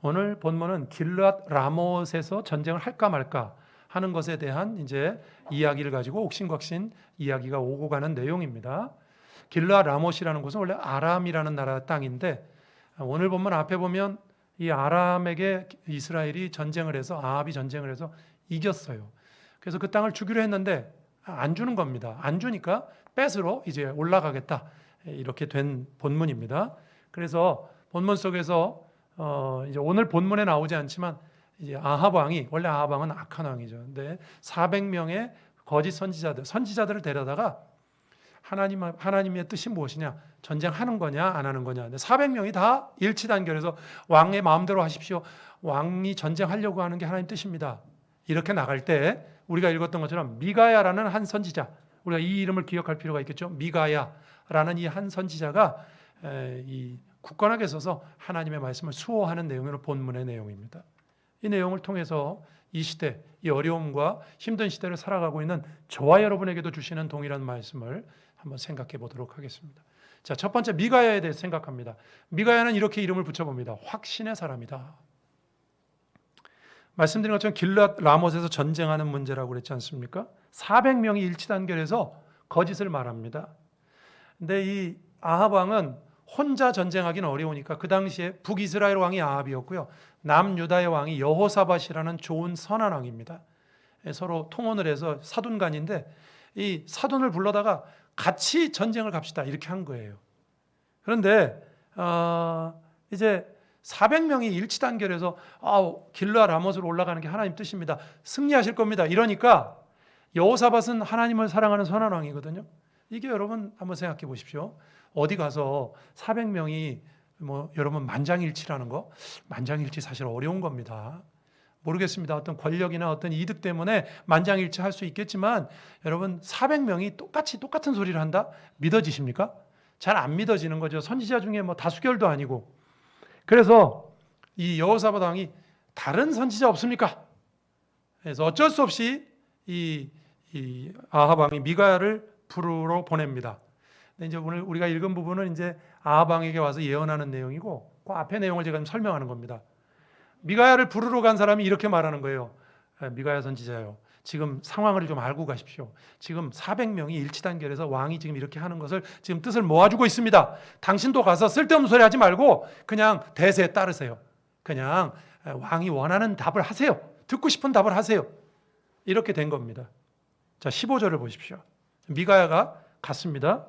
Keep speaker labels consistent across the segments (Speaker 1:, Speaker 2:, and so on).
Speaker 1: 오늘 본문은 길르앗 라못에서 전쟁을 할까 말까 하는 것에 대한 이제 이야기를 가지고 옥신각신 이야기가 오고 가는 내용입니다. 길르앗 라못이라는 곳은 원래 아람이라는 나라 땅인데 오늘 본문 앞에 보면 이 아람에게 이스라엘이 전쟁을 해서 아합이 전쟁을 해서 이겼어요. 그래서 그 땅을 주기로 했는데 안 주는 겁니다. 안 주니까 뺏으러 이제 올라가겠다. 이렇게 된 본문입니다. 그래서 본문 속에서 이제 오늘 본문에 나오지 않지만 이제 아합 왕이 원래 아합 왕은 악한 왕이죠. 근데 400명의 거짓 선지자들을 데려다가 하나님의 뜻이 무엇이냐? 전쟁하는 거냐 안 하는 거냐. 근데 400명이 다 일치단결해서 왕의 마음대로 하십시오. 왕이 전쟁하려고 하는 게 하나님 뜻입니다. 이렇게 나갈 때 우리가 읽었던 것처럼 미가야라는 한 선지자, 우리가 이 이름을 기억할 필요가 있겠죠. 미가야라는 이 한 선지자가 이 굳건하게 서서 하나님의 말씀을 수호하는 내용으로 본문의 내용입니다. 이 내용을 통해서 이 시대, 이 어려움과 힘든 시대를 살아가고 있는 저와 여러분에게도 주시는 동일한 말씀을 한번 생각해 보도록 하겠습니다. 자, 첫 번째 미가야에 대해서 생각합니다. 미가야는 이렇게 이름을 붙여봅니다. 확신의 사람이다. 말씀드린 것처럼 길르앗 라못에서 전쟁하는 문제라고 그랬지 않습니까? 400명이 일치단결해서 거짓을 말합니다. 근데 이 아합 왕은 혼자 전쟁하기는 어려우니까 그 당시에 북이스라엘 왕이 아합이었고요. 남유다의 왕이 여호사밧이라는 좋은 선한 왕입니다. 서로 통혼을 해서 사돈간인데 이 사돈을 불러다가 같이 전쟁을 갑시다 이렇게 한 거예요. 그런데 이제 400명이 일치단결해서 길르앗 라못으로 올라가는 게 하나님 뜻입니다. 승리하실 겁니다. 이러니까 여호사밧은 하나님을 사랑하는 선한 왕이거든요. 이게 여러분 한번 생각해 보십시오. 어디 가서 400명이 여러분 만장일치라는 거, 만장일치 사실 어려운 겁니다. 모르겠습니다. 어떤 권력이나 어떤 이득 때문에 만장일치 할 수 있겠지만 여러분 400명이 똑같은 소리를 한다? 믿어지십니까? 잘 안 믿어지는 거죠. 선지자 중에 다수결도 아니고. 그래서 이 여호사밧 왕이 다른 선지자 없습니까? 그래서 어쩔 수 없이 이 아합 왕이 미가야를 부르러 보냅니다. 근데 이제 오늘 우리가 읽은 부분은 이제 아합 왕에게 와서 예언하는 내용이고 그 앞에 내용을 제가 좀 설명하는 겁니다. 미가야를 부르러 간 사람이 이렇게 말하는 거예요. 미가야 선지자요. 지금 상황을 좀 알고 가십시오. 지금 400명이 일치단결해서 왕이 지금 이렇게 하는 것을 지금 뜻을 모아주고 있습니다. 당신도 가서 쓸데없는 소리 하지 말고 그냥 대세에 따르세요. 그냥 왕이 원하는 답을 하세요. 듣고 싶은 답을 하세요. 이렇게 된 겁니다. 자, 15절을 보십시오. 미가야가 갔습니다.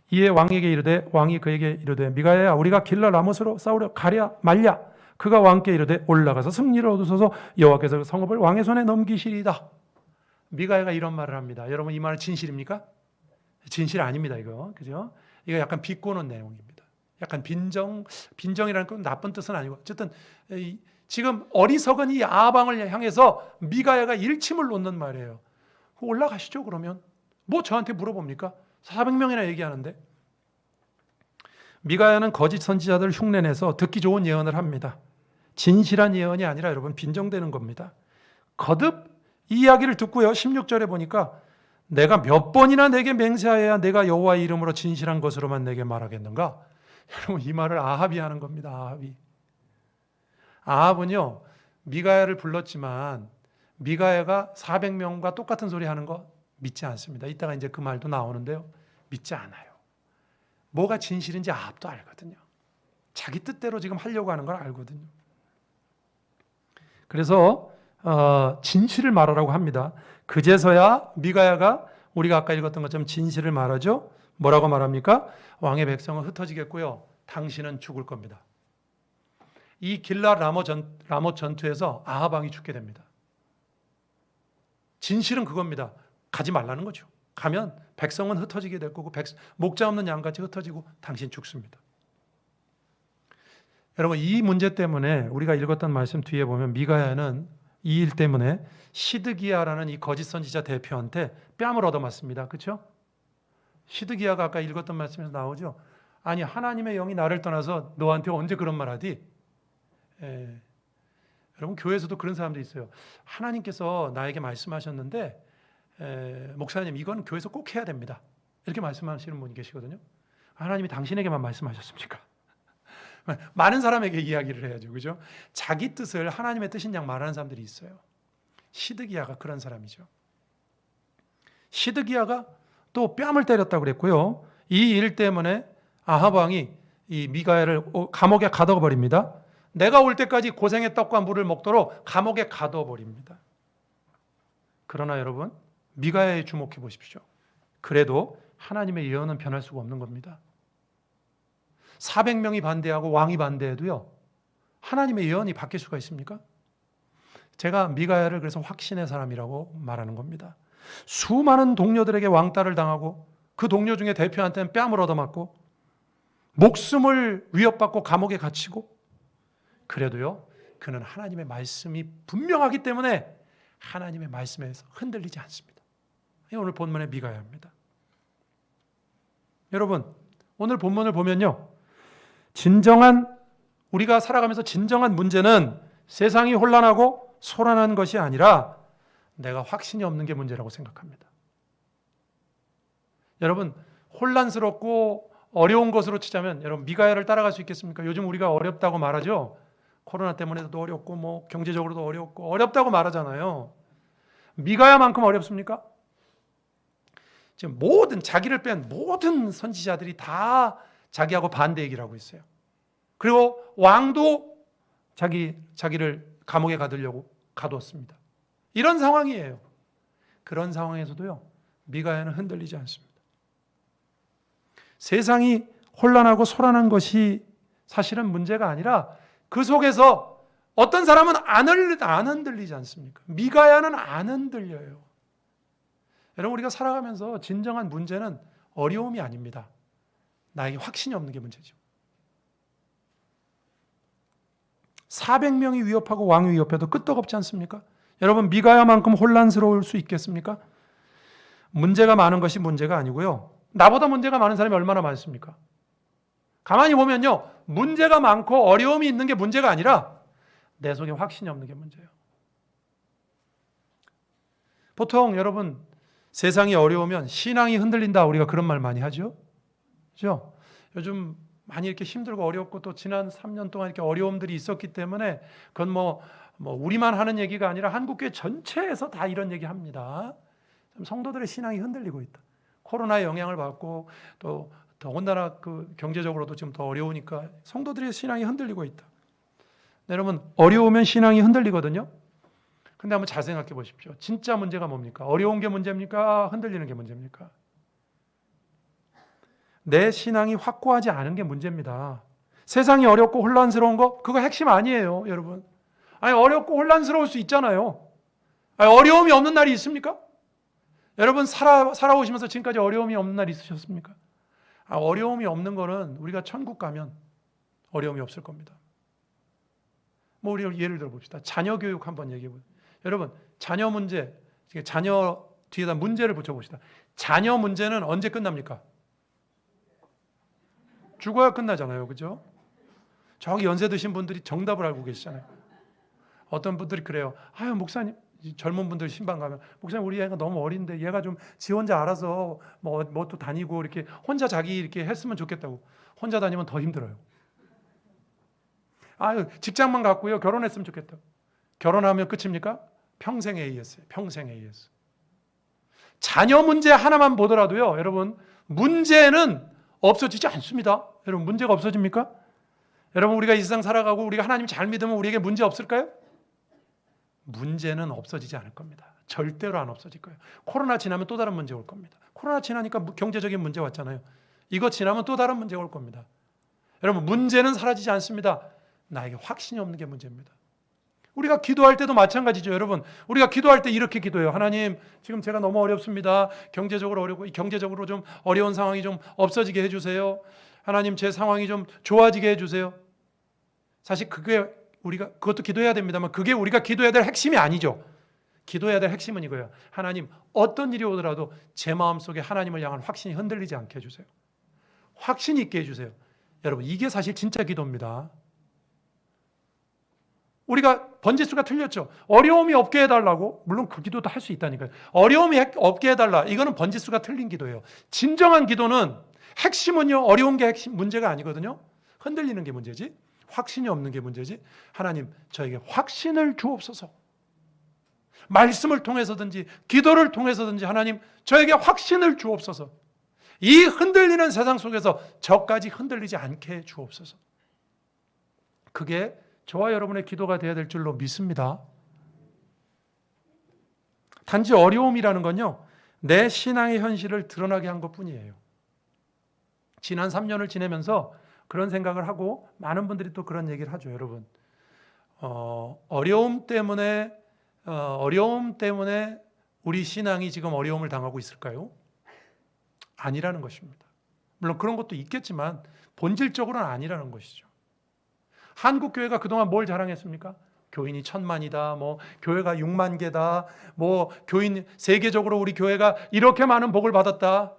Speaker 1: 이에 왕에게 이르되 왕이 그에게 이르되 미가야야 우리가 길르앗 라못으로 싸우려 가랴 말랴. 그가 왕께 이르되 올라가서 승리를 얻으소서 여호와께서 그 성읍을 왕의 손에 넘기시리이다. 미가야가 이런 말을 합니다. 여러분 이 말은 진실입니까? 진실 아닙니다. 이거 그죠? 이거 약간 비꼬는 내용입니다. 약간 빈정이라는 건 나쁜 뜻은 아니고 어쨌든 지금 어리석은 이 아합 왕을 향해서 미가야가 일침을 놓는 말이에요. 올라가시죠 그러면. 뭐 저한테 물어봅니까? 400명이나 얘기하는데. 미가야는 거짓 선지자들을 흉내내서 듣기 좋은 예언을 합니다. 진실한 예언이 아니라 여러분 빈정되는 겁니다. 거듭 이 이야기를 듣고요. 16절에 보니까 내가 몇 번이나 내게 맹세하여야 내가 여호와의 이름으로 진실한 것으로만 내게 말하겠는가? 여러분 이 말을 아합이 하는 겁니다. 아합은요. 미가야를 불렀지만 미가야가 400명과 똑같은 소리 하는 거 믿지 않습니다. 이따가 이제 그 말도 나오는데요. 믿지 않아요. 뭐가 진실인지 아합도 알거든요. 자기 뜻대로 지금 하려고 하는 걸 알거든요. 그래서 진실을 말하라고 합니다. 그제서야 미가야가 우리가 아까 읽었던 것처럼 진실을 말하죠. 뭐라고 말합니까? 왕의 백성은 흩어지겠고요. 당신은 죽을 겁니다. 이 길르앗 라못 전투에서 아합 왕이 죽게 됩니다. 진실은 그겁니다. 가지 말라는 거죠. 가면 백성은 흩어지게 될 거고 목자 없는 양같이 흩어지고 당신 죽습니다. 여러분 이 문제 때문에 우리가 읽었던 말씀 뒤에 보면 미가야는 이 일 때문에 시드기야라는 이 거짓 선지자 대표한테 뺨을 얻어맞습니다. 그렇죠? 시드기야가 아까 읽었던 말씀에서 나오죠. 아니 하나님의 영이 나를 떠나서 너한테 언제 그런 말 하디? 여러분 교회에서도 그런 사람들이 있어요. 하나님께서 나에게 말씀하셨는데 목사님 이건 교회에서 꼭 해야 됩니다. 이렇게 말씀하시는 분이 계시거든요. 하나님이 당신에게만 말씀하셨습니까? 많은 사람에게 이야기를 해야죠. 그죠? 자기 뜻을 하나님의 뜻인 양 말하는 사람들이 있어요. 시드기야가 그런 사람이죠. 시드기야가 또 뺨을 때렸다고 그랬고요. 이 일 때문에 아합 왕이 이 미가야를 감옥에 가둬 버립니다. 내가 올 때까지 고생의 떡과 물을 먹도록 감옥에 가둬 버립니다. 그러나 여러분, 미가야에 주목해 보십시오. 그래도 하나님의 예언은 변할 수가 없는 겁니다. 400명이 반대하고 왕이 반대해도요, 하나님의 예언이 바뀔 수가 있습니까? 제가 미가야를 그래서 확신의 사람이라고 말하는 겁니다. 수많은 동료들에게 왕따를 당하고 그 동료 중에 대표한테는 뺨을 얻어맞고 목숨을 위협받고 감옥에 갇히고, 그래도요, 그는 하나님의 말씀이 분명하기 때문에 하나님의 말씀에서 흔들리지 않습니다. 오늘 본문의 미가야입니다. 여러분, 오늘 본문을 보면요, 우리가 살아가면서 진정한 문제는 세상이 혼란하고 소란한 것이 아니라 내가 확신이 없는 게 문제라고 생각합니다. 여러분, 혼란스럽고 어려운 것으로 치자면 여러분 미가야를 따라갈 수 있겠습니까? 요즘 우리가 어렵다고 말하죠. 코로나 때문에도 어렵고 뭐 경제적으로도 어렵고 어렵다고 말하잖아요. 미가야만큼 어렵습니까? 지금 자기를 뺀 모든 선지자들이 다 자기하고 반대 얘기를 하고 있어요. 그리고 왕도 자기를 감옥에 가두려고 가두었습니다. 이런 상황이에요. 그런 상황에서도요, 미가야는 흔들리지 않습니다. 세상이 혼란하고 소란한 것이 사실은 문제가 아니라 그 속에서 어떤 사람은 안 흔들리지 않습니까? 미가야는 안 흔들려요. 여러분, 우리가 살아가면서 진정한 문제는 어려움이 아닙니다. 나에게 확신이 없는 게 문제죠. 400명이 위협하고 왕이 위협해도 끄떡없지 않습니까? 여러분, 미가야만큼 혼란스러울 수 있겠습니까? 문제가 많은 것이 문제가 아니고요, 나보다 문제가 많은 사람이 얼마나 많습니까? 가만히 보면요, 문제가 많고 어려움이 있는 게 문제가 아니라 내 속에 확신이 없는 게 문제예요. 보통 여러분, 세상이 어려우면 신앙이 흔들린다, 우리가 그런 말 많이 하죠. 그렇죠? 요즘 많이 이렇게 힘들고 어렵고 또 지난 3년 동안 이렇게 어려움들이 있었기 때문에 그건 뭐 우리만 하는 얘기가 아니라 한국교회 전체에서 다 이런 얘기 합니다. 성도들의 신앙이 흔들리고 있다. 코로나의 영향을 받고 또 더군다나 그 경제적으로도 지금 더 어려우니까 성도들의 신앙이 흔들리고 있다. 여러분, 어려우면 신앙이 흔들리거든요. 근데 한번 잘 생각해 보십시오. 진짜 문제가 뭡니까? 어려운 게 문제입니까? 흔들리는 게 문제입니까? 내 신앙이 확고하지 않은 게 문제입니다. 세상이 어렵고 혼란스러운 거, 그거 핵심 아니에요, 여러분. 아니, 어렵고 혼란스러울 수 있잖아요. 아니, 어려움이 없는 날이 있습니까? 여러분, 살아오시면서 지금까지 어려움이 없는 날 있으셨습니까? 어려움이 없는 거는 우리가 천국 가면 어려움이 없을 겁니다. 우리 예를 들어 봅시다. 자녀 교육 한번 얘기해 보세요. 여러분, 자녀 문제, 자녀 뒤에다 문제를 붙여봅시다. 자녀 문제는 언제 끝납니까? 죽어야 끝나잖아요. 그죠? 저기 연세 드신 분들이 정답을 알고 계시잖아요. 어떤 분들이 그래요. 아유, 목사님, 젊은 분들 신방 가면, 목사님, 우리 애가 너무 어린데 얘가 좀 지 혼자 알아서 뭐 또 다니고 이렇게 혼자 자기 이렇게 했으면 좋겠다고. 혼자 다니면 더 힘들어요. 아유, 직장만 갖고요, 결혼했으면 좋겠다고. 결혼하면 끝입니까? 평생 AS예요. 평생 AS. 자녀 문제 하나만 보더라도요, 여러분, 문제는 없어지지 않습니다. 여러분, 문제가 없어집니까? 여러분, 우리가 이 세상 살아가고 우리가 하나님 잘 믿으면 우리에게 문제 없을까요? 문제는 없어지지 않을 겁니다. 절대로 안 없어질 거예요. 코로나 지나면 또 다른 문제 올 겁니다. 코로나 지나니까 경제적인 문제 왔잖아요. 이거 지나면 또 다른 문제가 올 겁니다. 여러분, 문제는 사라지지 않습니다. 나에게 확신이 없는 게 문제입니다. 우리가 기도할 때도 마찬가지죠. 여러분, 우리가 기도할 때 이렇게 기도해요. 하나님, 지금 제가 너무 어렵습니다. 경제적으로 어렵고 경제적으로 좀 어려운 상황이 좀 없어지게 해주세요. 하나님, 제 상황이 좀 좋아지게 해주세요. 사실 그것도 기도해야 됩니다만 그게 우리가 기도해야 될 핵심이 아니죠. 기도해야 될 핵심은 이거예요. 하나님, 어떤 일이 오더라도 제 마음속에 하나님을 향한 확신이 흔들리지 않게 해주세요. 확신이 있게 해주세요. 여러분, 이게 사실 진짜 기도입니다. 우리가 번지수가 틀렸죠. 어려움이 없게 해달라고. 물론 그 기도도 할 수 있다니까요. 어려움이 없게 해달라. 이거는 번지수가 틀린 기도예요. 진정한 기도는 핵심은요, 어려운 게 핵심 문제가 아니거든요. 흔들리는 게 문제지, 확신이 없는 게 문제지. 하나님, 저에게 확신을 주옵소서. 말씀을 통해서든지 기도를 통해서든지 하나님, 저에게 확신을 주옵소서. 이 흔들리는 세상 속에서 저까지 흔들리지 않게 주옵소서. 그게 저와 여러분의 기도가 되어야 될 줄로 믿습니다. 단지 어려움이라는 건요, 내 신앙의 현실을 드러나게 한 것뿐이에요. 지난 3년을 지내면서 그런 생각을 하고 많은 분들이 또 그런 얘기를 하죠. 여러분, 어려움 때문에 우리 신앙이 지금 어려움을 당하고 있을까요? 아니라는 것입니다. 물론 그런 것도 있겠지만 본질적으로는 아니라는 것이죠. 한국 교회가 그동안 뭘 자랑했습니까? 교인이 1000만이다, 뭐 교회가 6만 개다, 뭐 교인 세계적으로 우리 교회가 이렇게 많은 복을 받았다.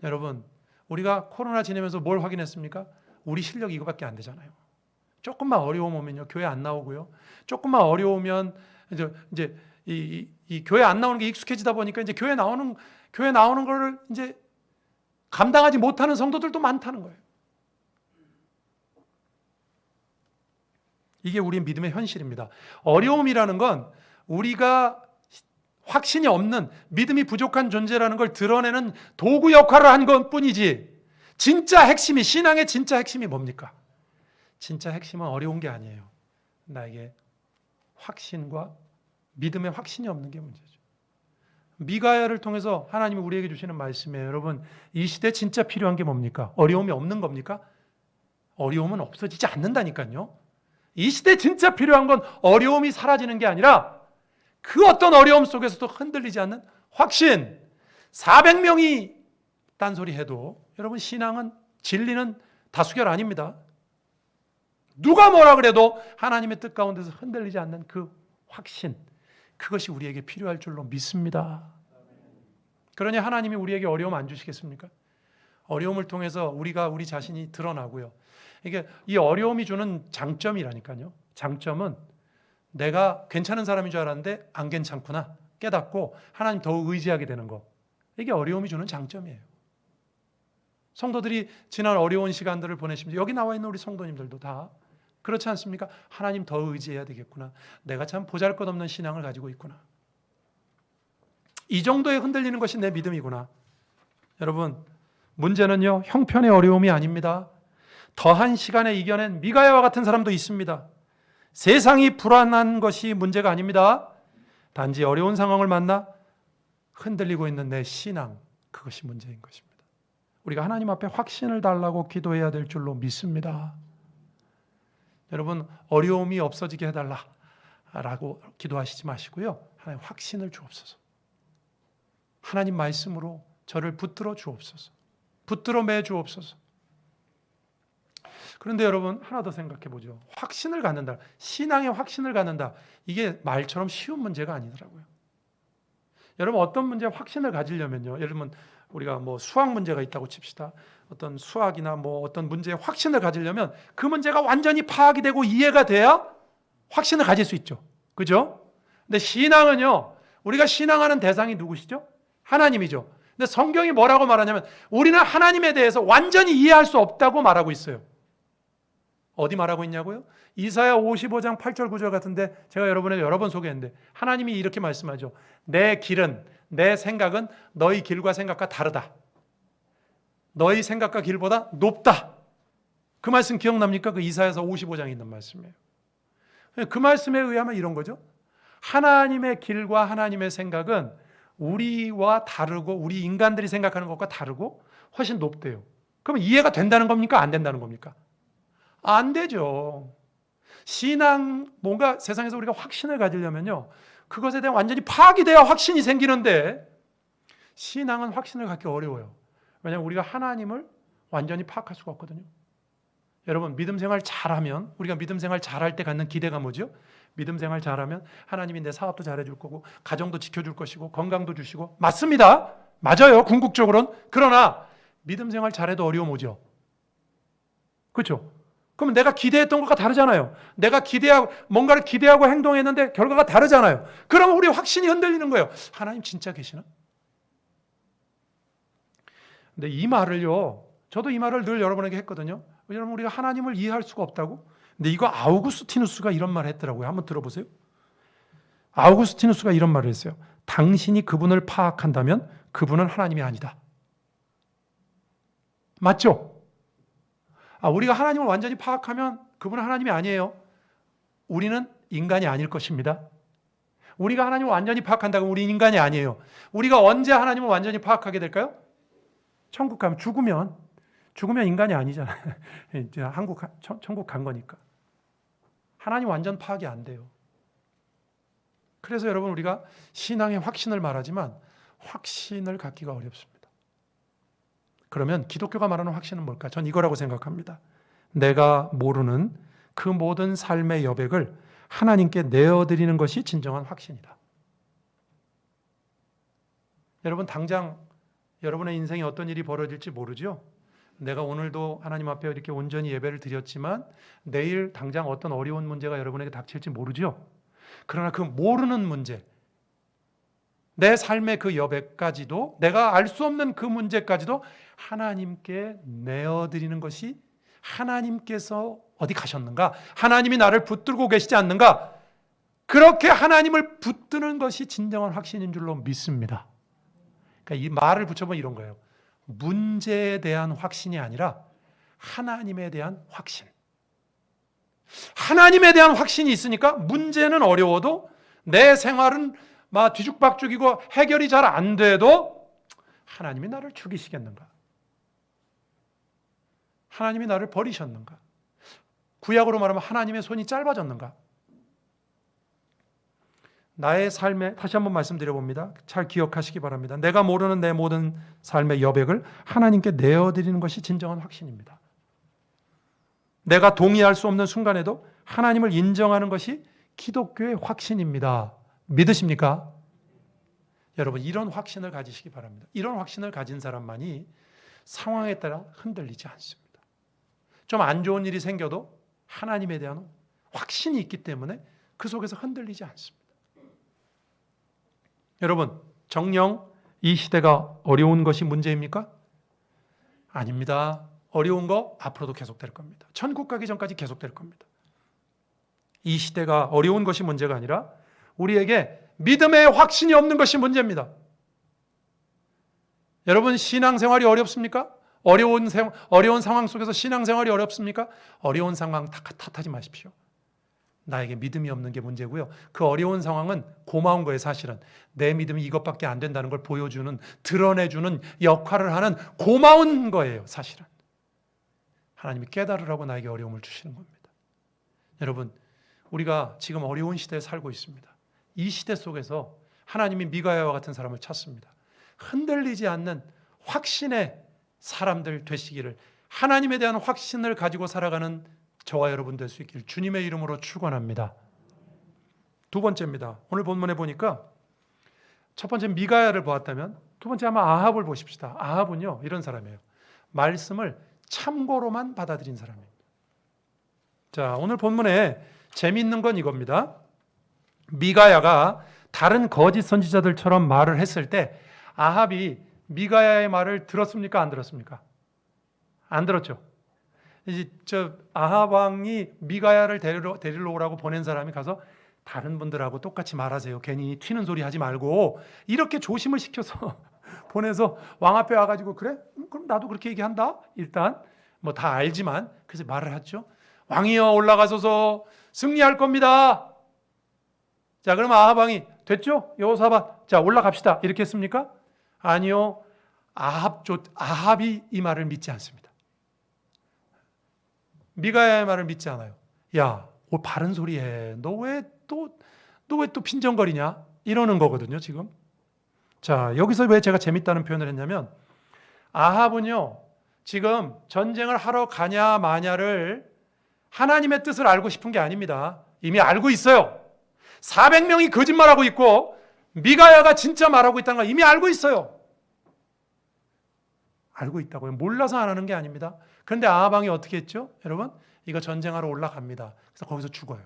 Speaker 1: 여러분, 우리가 코로나 지내면서 뭘 확인했습니까? 우리 실력이 이거밖에 안 되잖아요. 조금만 어려움 오면요, 교회 안 나오고요. 조금만 어려우면 이제 이 교회 안 나오는 게 익숙해지다 보니까 이제 교회 나오는 거를 이제 감당하지 못하는 성도들도 많다는 거예요. 이게 우리 믿음의 현실입니다. 어려움이라는 건 우리가 확신이 없는, 믿음이 부족한 존재라는 걸 드러내는 도구 역할을 한 것뿐이지, 진짜 핵심이, 신앙의 진짜 핵심이 뭡니까? 진짜 핵심은 어려운 게 아니에요. 나에게 확신과 믿음의 확신이 없는 게 문제죠. 미가야를 통해서 하나님이 우리에게 주시는 말씀이에요. 여러분, 이 시대에 진짜 필요한 게 뭡니까? 어려움이 없는 겁니까? 어려움은 없어지지 않는다니까요. 이 시대에 진짜 필요한 건 어려움이 사라지는 게 아니라 그 어떤 어려움 속에서도 흔들리지 않는 확신. 400명이 딴소리 해도 여러분, 신앙은, 진리는 다수결 아닙니다. 누가 뭐라 그래도 하나님의 뜻 가운데서 흔들리지 않는 그 확신, 그것이 우리에게 필요할 줄로 믿습니다. 그러니 하나님이 우리에게 어려움 안 주시겠습니까? 어려움을 통해서 우리 자신이 드러나고요. 이게 이 어려움이 주는 장점이라니까요. 장점은 내가 괜찮은 사람인 줄 알았는데 안 괜찮구나 깨닫고 하나님 더욱 의지하게 되는 거. 이게 어려움이 주는 장점이에요. 성도들이 지난 어려운 시간들을 보내시면서, 여기 나와 있는 우리 성도님들도 다 그렇지 않습니까? 하나님 더 의지해야 되겠구나. 내가 참 보잘것없는 신앙을 가지고 있구나. 이 정도에 흔들리는 것이 내 믿음이구나. 여러분, 문제는요, 형편의 어려움이 아닙니다. 더한 시간에 이겨낸 미가야와 같은 사람도 있습니다. 세상이 불안한 것이 문제가 아닙니다. 단지 어려운 상황을 만나 흔들리고 있는 내 신앙, 그것이 문제인 것입니다. 우리가 하나님 앞에 확신을 달라고 기도해야 될 줄로 믿습니다. 여러분, 어려움이 없어지게 해달라라고 기도하시지 마시고요, 하나님 확신을 주옵소서. 하나님 말씀으로 저를 붙들어 주옵소서. 붙들어 매 주옵소서. 그런데 여러분, 하나 더 생각해 보죠. 확신을 갖는다, 신앙의 확신을 갖는다, 이게 말처럼 쉬운 문제가 아니더라고요. 여러분, 어떤 문제에 확신을 가지려면요, 여러분, 우리가 뭐 수학 문제가 있다고 칩시다. 어떤 수학이나 뭐 어떤 문제에 확신을 가지려면 그 문제가 완전히 파악이 되고 이해가 돼야 확신을 가질 수 있죠. 그죠? 근데 신앙은요, 우리가 신앙하는 대상이 누구시죠? 하나님이죠. 근데 성경이 뭐라고 말하냐면, 우리는 하나님에 대해서 완전히 이해할 수 없다고 말하고 있어요. 어디 말하고 있냐고요? 이사야 55장 8절 9절 같은데, 제가 여러분에게 여러 번 소개했는데 하나님이 이렇게 말씀하죠. 내 길은, 내 생각은 너희 길과 생각과 다르다. 너희 생각과 길보다 높다. 그 말씀 기억납니까? 그 이사야서 55장에 있는 말씀이에요. 그 말씀에 의하면 이런 거죠. 하나님의 길과 하나님의 생각은 우리와 다르고, 우리 인간들이 생각하는 것과 다르고 훨씬 높대요. 그럼 이해가 된다는 겁니까? 안 된다는 겁니까? 안 되죠. 신앙, 뭔가 세상에서 우리가 확신을 가지려면요, 그것에 대한 완전히 파악이 돼야 확신이 생기는데, 신앙은 확신을 갖기 어려워요. 왜냐하면 우리가 하나님을 완전히 파악할 수가 없거든요. 여러분, 믿음 생활 잘하면, 우리가 믿음 생활 잘할 때 갖는 기대가 뭐죠? 믿음 생활 잘하면 하나님이 내 사업도 잘해줄 거고, 가정도 지켜줄 것이고, 건강도 주시고. 맞습니다. 맞아요, 궁극적으로는. 그러나 믿음 생활 잘해도 어려움 오죠. 그렇죠? 그러면 내가 기대했던 것과 다르잖아요. 내가 뭔가를 기대하고 행동했는데 결과가 다르잖아요. 그러면 우리 확신이 흔들리는 거예요. 하나님 진짜 계시나? 근데 이 말을요, 저도 이 말을 늘 여러분에게 했거든요. 여러분 우리가 하나님을 이해할 수가 없다고? 근데 이거 아우구스티누스가 이런 말을 했더라고요. 한번 들어보세요. 아우구스티누스가 이런 말을 했어요. 당신이 그분을 파악한다면 그분은 하나님이 아니다. 맞죠? 우리가 하나님을 완전히 파악하면 그분은 하나님이 아니에요. 우리는 인간이 아닐 것입니다. 우리가 하나님을 완전히 파악한다고 우리는 인간이 아니에요. 우리가 언제 하나님을 완전히 파악하게 될까요? 천국 가면, 죽으면 인간이 아니잖아요. 이제 천국 간 거니까. 하나님 완전 파악이 안 돼요. 그래서 여러분 우리가 신앙의 확신을 말하지만 확신을 갖기가 어렵습니다. 그러면 기독교가 말하는 확신은 뭘까? 전 이거라고 생각합니다. 내가 모르는 그 모든 삶의 여백을 하나님께 내어드리는 것이 진정한 확신이다. 여러분 당장 여러분의 인생에 어떤 일이 벌어질지 모르죠? 내가 오늘도 하나님 앞에 이렇게 온전히 예배를 드렸지만 내일 당장 어떤 어려운 문제가 여러분에게 닥칠지 모르죠? 그러나 그 모르는 문제, 내 삶의 그 여백까지도, 내가 알 수 없는 그 문제까지도 하나님께 내어드리는 것이, 하나님께서 어디 가셨는가? 하나님이 나를 붙들고 계시지 않는가? 그렇게 하나님을 붙드는 것이 진정한 확신인 줄로 믿습니다. 그러니까 이 말을 붙여보면 이런 거예요. 문제에 대한 확신이 아니라 하나님에 대한 확신. 하나님에 대한 확신이 있으니까 문제는 어려워도, 내 생활은 막 뒤죽박죽이고 해결이 잘 안 돼도 하나님이 나를 죽이시겠는가? 하나님이 나를 버리셨는가? 구약으로 말하면 하나님의 손이 짧아졌는가? 나의 삶에, 다시 한번 말씀드려봅니다. 잘 기억하시기 바랍니다. 내가 모르는 내 모든 삶의 여백을 하나님께 내어드리는 것이 진정한 확신입니다. 내가 동의할 수 없는 순간에도 하나님을 인정하는 것이 기독교의 확신입니다. 믿으십니까? 여러분 이런 확신을 가지시기 바랍니다. 이런 확신을 가진 사람만이 상황에 따라 흔들리지 않습니다. 좀 안 좋은 일이 생겨도 하나님에 대한 확신이 있기 때문에 그 속에서 흔들리지 않습니다. 여러분 정녕 이 시대가 어려운 것이 문제입니까? 아닙니다. 어려운 거 앞으로도 계속될 겁니다. 천국 가기 전까지 계속될 겁니다. 이 시대가 어려운 것이 문제가 아니라 우리에게 믿음의 확신이 없는 것이 문제입니다. 여러분 신앙생활이 어렵습니까? 어려운 상황 속에서 신앙생활이 어렵습니까? 어려운 상황 탓하지 마십시오. 나에게 믿음이 없는 게 문제고요. 그 어려운 상황은 고마운 거예요. 사실은 내 믿음이 이것밖에 안 된다는 걸 보여주는, 드러내주는 역할을 하는 고마운 거예요. 사실은 하나님이 깨달으라고 나에게 어려움을 주시는 겁니다. 여러분 우리가 지금 어려운 시대에 살고 있습니다. 이 시대 속에서 하나님이 미가야와 같은 사람을 찾습니다. 흔들리지 않는 확신의 사람들 되시기를, 하나님에 대한 확신을 가지고 살아가는 저와 여러분 될 수 있기를 주님의 이름으로 축원합니다. 두 번째입니다. 오늘 본문에 보니까 첫 번째 미가야를 보았다면 두 번째 아마 아합을 보십시다. 아합은요 이런 사람이에요. 말씀을 참고로만 받아들인 사람입니다. 자, 오늘 본문에 재미있는 건 이겁니다. 미가야가 다른 거짓 선지자들처럼 말을 했을 때 아합이 미가야의 말을 들었습니까? 안 들었습니까? 안 들었죠. 이제 아합 왕이 미가야를 데리러 오라고 보낸 사람이 가서 다른 분들하고 똑같이 말하세요. 괜히 튀는 소리 하지 말고 이렇게 조심을 시켜서 보내서 왕 앞에 와가지고 그래? 그럼 나도 그렇게 얘기한다. 일단 뭐 다 알지만 그래서 말을 하죠. 왕이여 올라가소서 승리할 겁니다. 자, 그럼 아합 왕이 됐죠? 여호사밧 자 올라갑시다. 이렇게 했습니까? 아니요. 아합이 이 말을 믿지 않습니다. 미가야의 말을 믿지 않아요. 야, 바른 소리 해. 너 왜 또 빈정거리냐? 이러는 거거든요, 지금. 자, 여기서 왜 제가 재밌다는 표현을 했냐면 아합은요, 지금 전쟁을 하러 가냐 마냐를 하나님의 뜻을 알고 싶은 게 아닙니다. 이미 알고 있어요. 400명이 거짓말하고 있고 미가야가 진짜 말하고 있다는 걸 이미 알고 있어요. 알고 있다고요. 몰라서 안 하는 게 아닙니다. 그런데 아합 왕이 어떻게 했죠? 여러분, 이거 전쟁하러 올라갑니다. 그래서 거기서 죽어요.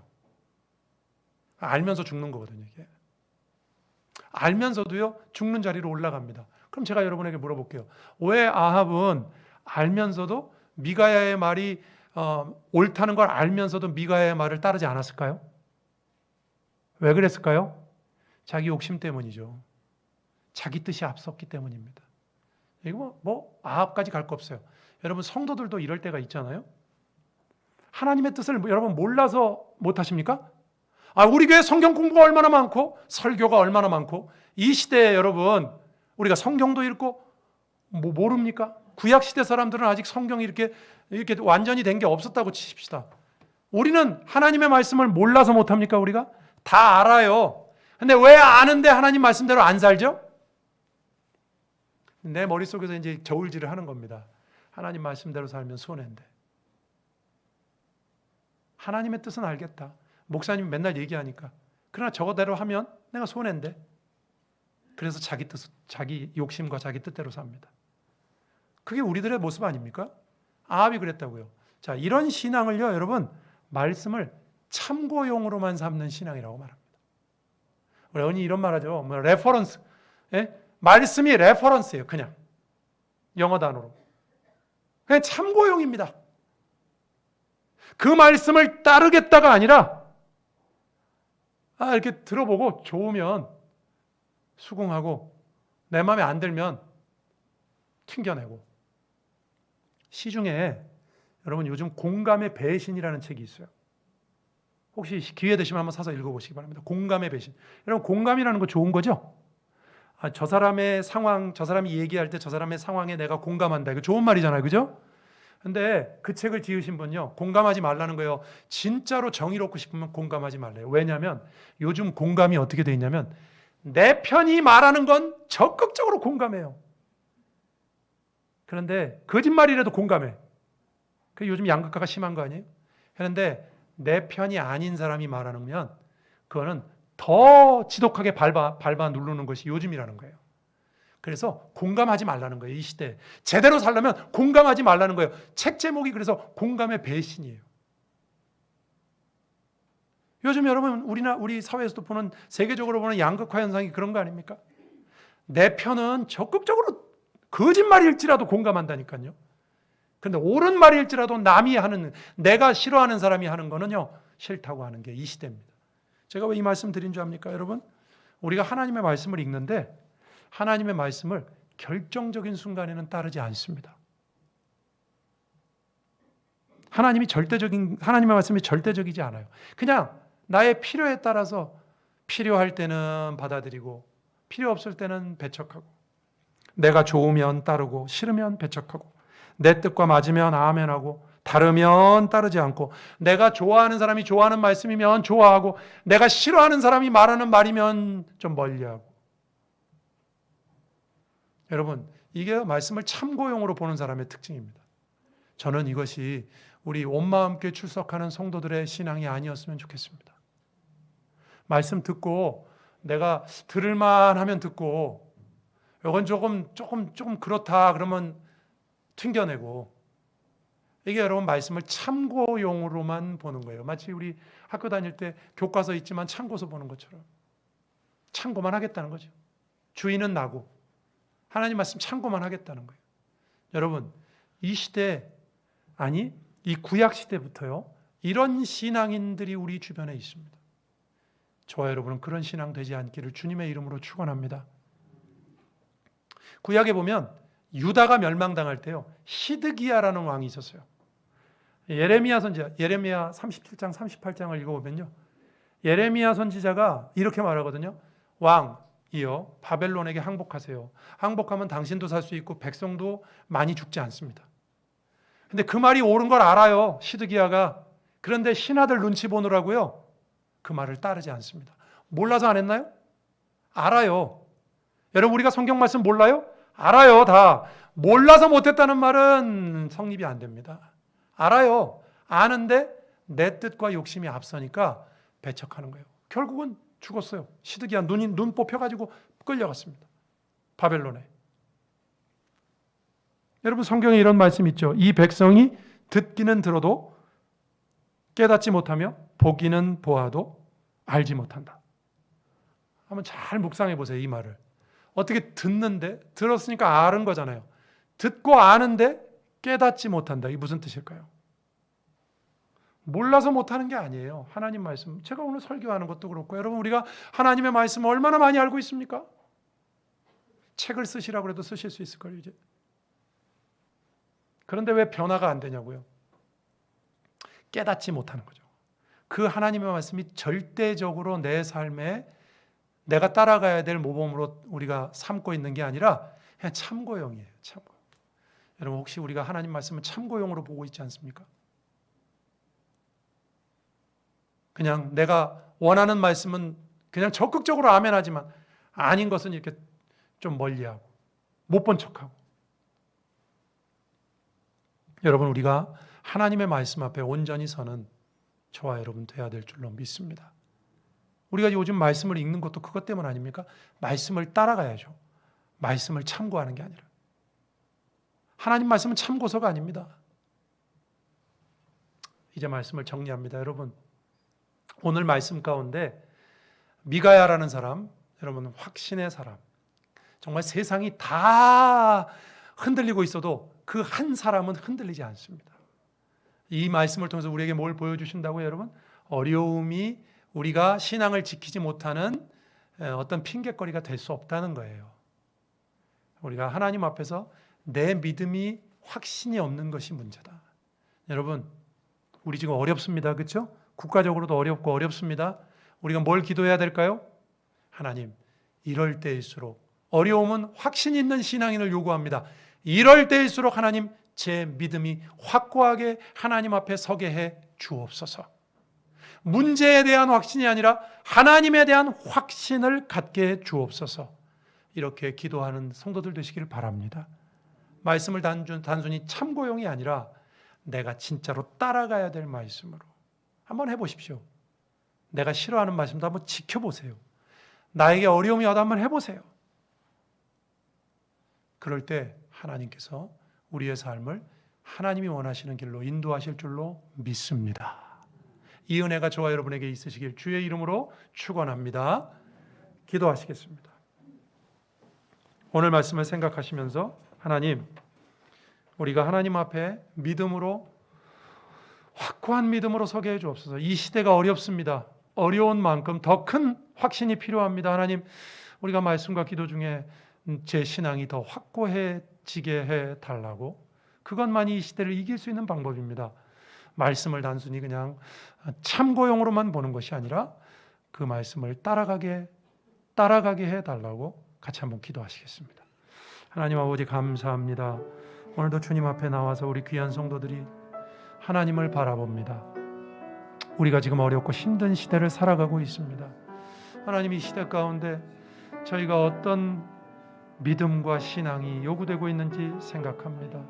Speaker 1: 알면서 죽는 거거든요, 이게. 알면서도요, 죽는 자리로 올라갑니다. 그럼 제가 여러분에게 물어볼게요. 왜 아합은 알면서도 미가야의 말이 옳다는 걸 알면서도 미가의 말을 따르지 않았을까요? 왜 그랬을까요? 자기 욕심 때문이죠. 자기 뜻이 앞섰기 때문입니다. 이거 아합까지 갈 거 없어요. 여러분 성도들도 이럴 때가 있잖아요. 하나님의 뜻을 여러분 몰라서 못하십니까? 우리 교회 성경 공부가 얼마나 많고 설교가 얼마나 많고 이 시대에 여러분 우리가 성경도 읽고 모릅니까? 구약 시대 사람들은 아직 성경이 이렇게 완전히 된 게 없었다고 치십시다. 우리는 하나님의 말씀을 몰라서 못합니까? 우리가 다 알아요. 근데 왜 아는데 하나님 말씀대로 안 살죠? 내 머릿속에서 이제 저울질을 하는 겁니다. 하나님 말씀대로 살면 손해인데. 하나님의 뜻은 알겠다. 목사님 맨날 얘기하니까. 그러나 저거대로 하면 내가 손해인데. 그래서 자기 뜻, 자기 욕심과 자기 뜻대로 삽니다. 그게 우리들의 모습 아닙니까? 아합이 그랬다고요. 자, 이런 신앙을요, 여러분, 말씀을 참고용으로만 삼는 신앙이라고 말합니다. 우리 언니 이런 말 하죠. 레퍼런스. 예? 말씀이 레퍼런스예요. 그냥. 영어 단어로. 그냥 참고용입니다. 그 말씀을 따르겠다가 아니라 이렇게 들어보고 좋으면 수긍하고 내 마음에 안 들면 튕겨내고. 시중에 여러분 요즘 공감의 배신이라는 책이 있어요. 혹시 기회 되시면 한번 사서 읽어보시기 바랍니다. 공감의 배신. 여러분 공감이라는 거 좋은 거죠? 저 사람의 상황, 저 사람이 얘기할 때 저 사람의 상황에 내가 공감한다. 이거 좋은 말이잖아요. 그죠? 근데 그 책을 지으신 분요. 공감하지 말라는 거예요. 진짜로 정의롭고 싶으면 공감하지 말래요. 왜냐하면 요즘 공감이 어떻게 돼 있냐면 내 편이 말하는 건 적극적으로 공감해요. 그런데 거짓말이라도 공감해. 그 요즘 양극화가 심한 거 아니에요? 그런데 내 편이 아닌 사람이 말하면 그거는 더 지독하게 밟아 누르는 것이 요즘이라는 거예요. 그래서 공감하지 말라는 거예요. 이 시대에. 제대로 살려면 공감하지 말라는 거예요. 책 제목이 그래서 공감의 배신이에요. 요즘 여러분 우리 사회에서도 보는 세계적으로 보는 양극화 현상이 그런 거 아닙니까? 내 편은 적극적으로 거짓말일지라도 공감한다니까요. 그런데 옳은 말일지라도 남이 하는 내가 싫어하는 사람이 하는 거는요 싫다고 하는 게 이 시대입니다. 제가 왜 이 말씀 드린 줄 압니까, 여러분? 우리가 하나님의 말씀을 읽는데 하나님의 말씀을 결정적인 순간에는 따르지 않습니다. 하나님의 말씀이 절대적이지 않아요. 그냥 나의 필요에 따라서 필요할 때는 받아들이고 필요 없을 때는 배척하고 내가 좋으면 따르고 싫으면 배척하고 내 뜻과 맞으면 아멘하고 다르면 따르지 않고 내가 좋아하는 사람이 좋아하는 말씀이면 좋아하고 내가 싫어하는 사람이 말하는 말이면 좀 멀리하고. 여러분, 이게 말씀을 참고용으로 보는 사람의 특징입니다. 저는 이것이 우리 온 마음 교회 출석하는 성도들의 신앙이 아니었으면 좋겠습니다. 말씀 듣고 내가 들을만 하면 듣고 이건 조금 그렇다 그러면 튕겨내고 이게 여러분 말씀을 참고용으로만 보는 거예요. 마치 우리 학교 다닐 때 교과서 있지만 참고서 보는 것처럼 참고만 하겠다는 거죠. 주인은 나고 하나님 말씀 참고만 하겠다는 거예요. 여러분 이 시대 이 구약 시대부터요 이런 신앙인들이 우리 주변에 있습니다. 저와 여러분은 그런 신앙 되지 않기를 주님의 이름으로 축원합니다. 구약에 보면 유다가 멸망당할 때요 시드기야라는 왕이 있었어요. 예레미야 선지자, 예레미야 37장 38장을 읽어보면요 예레미야 선지자가 이렇게 말하거든요. 왕이여 바벨론에게 항복하세요. 항복하면 당신도 살 수 있고 백성도 많이 죽지 않습니다. 근데 그 말이 옳은 걸 알아요 시드기야가. 그런데 신하들 눈치 보느라고요 그 말을 따르지 않습니다. 몰라서 안 했나요? 알아요. 여러분 우리가 성경 말씀 몰라요? 알아요. 다 몰라서 못했다는 말은 성립이 안 됩니다. 알아요. 아는데 내 뜻과 욕심이 앞서니까 배척하는 거예요. 결국은 죽었어요. 시드기야 눈 뽑혀가지고 끌려갔습니다. 바벨론에. 여러분 성경에 이런 말씀 있죠. 이 백성이 듣기는 들어도 깨닫지 못하며 보기는 보아도 알지 못한다. 한번 잘 묵상해 보세요. 이 말을. 어떻게 들었으니까 아는 거잖아요. 듣고 아는데 깨닫지 못한다. 이게 무슨 뜻일까요? 몰라서 못하는 게 아니에요. 하나님 말씀, 제가 오늘 설교하는 것도 그렇고, 여러분 우리가 하나님의 말씀을 얼마나 많이 알고 있습니까? 책을 쓰시라고 해도 쓰실 수 있을 거예요 이제. 그런데 왜 변화가 안 되냐고요? 깨닫지 못하는 거죠. 그 하나님의 말씀이 절대적으로 내 삶에 내가 따라가야 될 모범으로 우리가 삼고 있는 게 아니라 그냥 참고용이에요. 참고. 여러분 혹시 우리가 하나님 말씀을 참고용으로 보고 있지 않습니까? 그냥 내가 원하는 말씀은 그냥 적극적으로 아멘하지만 아닌 것은 이렇게 좀 멀리하고 못 본 척하고. 여러분 우리가 하나님의 말씀 앞에 온전히 서는 저와 여러분 돼야 될 줄로 믿습니다. 우리가 요즘 말씀을 읽는 것도 그것 때문 아닙니까? 말씀을 따라가야죠. 말씀을 참고하는 게 아니라. 하나님 말씀은 참고서가 아닙니다. 이제 말씀을 정리합니다. 여러분 오늘 말씀 가운데 미가야라는 사람, 여러분 확신의 사람, 정말 세상이 다 흔들리고 있어도 그 한 사람은 흔들리지 않습니다. 이 말씀을 통해서 우리에게 뭘 보여주신다고요, 여러분? 어려움이 우리가 신앙을 지키지 못하는 어떤 핑계거리가 될 수 없다는 거예요. 우리가 하나님 앞에서 내 믿음이 확신이 없는 것이 문제다. 여러분, 우리 지금 어렵습니다. 그렇죠? 국가적으로도 어렵고 어렵습니다. 우리가 뭘 기도해야 될까요? 하나님, 이럴 때일수록 어려움은 확신 있는 신앙인을 요구합니다. 이럴 때일수록 하나님, 제 믿음이 확고하게 하나님 앞에 서게 해 주옵소서. 문제에 대한 확신이 아니라 하나님에 대한 확신을 갖게 해 주옵소서. 이렇게 기도하는 성도들 되시길 바랍니다. 말씀을 단순히 참고용이 아니라 내가 진짜로 따라가야 될 말씀으로 한번 해보십시오. 내가 싫어하는 말씀도 한번 지켜보세요. 나에게 어려움이 와도 한번 해보세요. 그럴 때 하나님께서 우리의 삶을 하나님이 원하시는 길로 인도하실 줄로 믿습니다. 이 은혜가 저와 여러분에게 있으시길 주의 이름으로 축원합니다. 기도하시겠습니다. 오늘 말씀을 생각하시면서 하나님, 우리가 하나님 앞에 믿음으로 확고한 믿음으로 서게 해 주옵소서. 이 시대가 어렵습니다. 어려운 만큼 더 큰 확신이 필요합니다. 하나님, 우리가 말씀과 기도 중에 제 신앙이 더 확고해지게 해달라고. 그것만이 이 시대를 이길 수 있는 방법입니다. 말씀을 단순히 그냥 참고용으로만 보는 것이 아니라 그 말씀을 따라가게 해달라고 같이 한번 기도하시겠습니다. 하나님 아버지 감사합니다. 오늘도 주님 앞에 나와서 우리 귀한 성도들이 하나님을 바라봅니다. 우리가 지금 어렵고 힘든 시대를 살아가고 있습니다. 하나님, 이 시대 가운데 저희가 어떤 믿음과 신앙이 요구되고 있는지 생각합니다.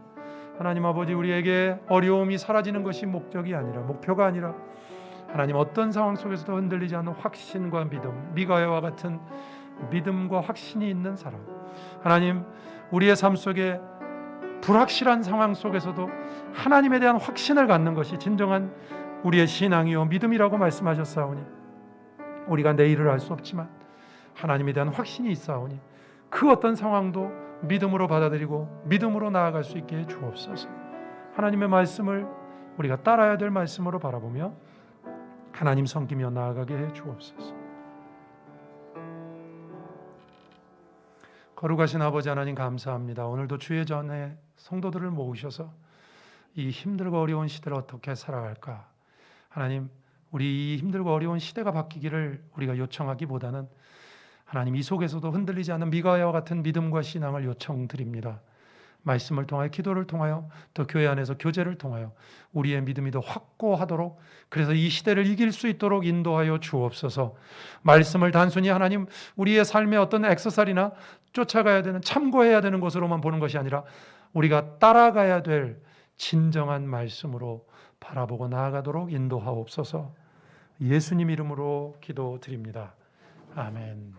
Speaker 1: 하나님 아버지, 우리에게 어려움이 사라지는 것이 목표가 아니라 하나님 어떤 상황 속에서도 흔들리지 않는 확신과 믿음, 미가야와 같은 믿음과 확신이 있는 사람, 하나님 우리의 삶 속에 불확실한 상황 속에서도 하나님에 대한 확신을 갖는 것이 진정한 우리의 신앙이요 믿음이라고 말씀하셨사오니, 우리가 내일을 알 수 없지만 하나님에 대한 확신이 있사오니 그 어떤 상황도 믿음으로 받아들이고 믿음으로 나아갈 수 있게 해 주옵소서. 하나님의 말씀을 우리가 따라야 될 말씀으로 바라보며 하나님 섬기며 나아가게 해 주옵소서. 거룩하신 아버지 하나님 감사합니다. 오늘도 주의 전에 성도들을 모으셔서 이 힘들고 어려운 시대를 어떻게 살아갈까, 하나님 우리 이 힘들고 어려운 시대가 바뀌기를 우리가 요청하기보다는 하나님 이 속에서도 흔들리지 않는 미가야와 같은 믿음과 신앙을 요청드립니다. 말씀을 통하여, 기도를 통하여, 또 교회 안에서 교제를 통하여 우리의 믿음이 더 확고하도록, 그래서 이 시대를 이길 수 있도록 인도하여 주옵소서. 말씀을 단순히 하나님 우리의 삶의 어떤 액세서리나 쫓아가야 되는, 참고해야 되는 것으로만 보는 것이 아니라 우리가 따라가야 될 진정한 말씀으로 바라보고 나아가도록 인도하옵소서. 예수님 이름으로 기도드립니다. 아멘.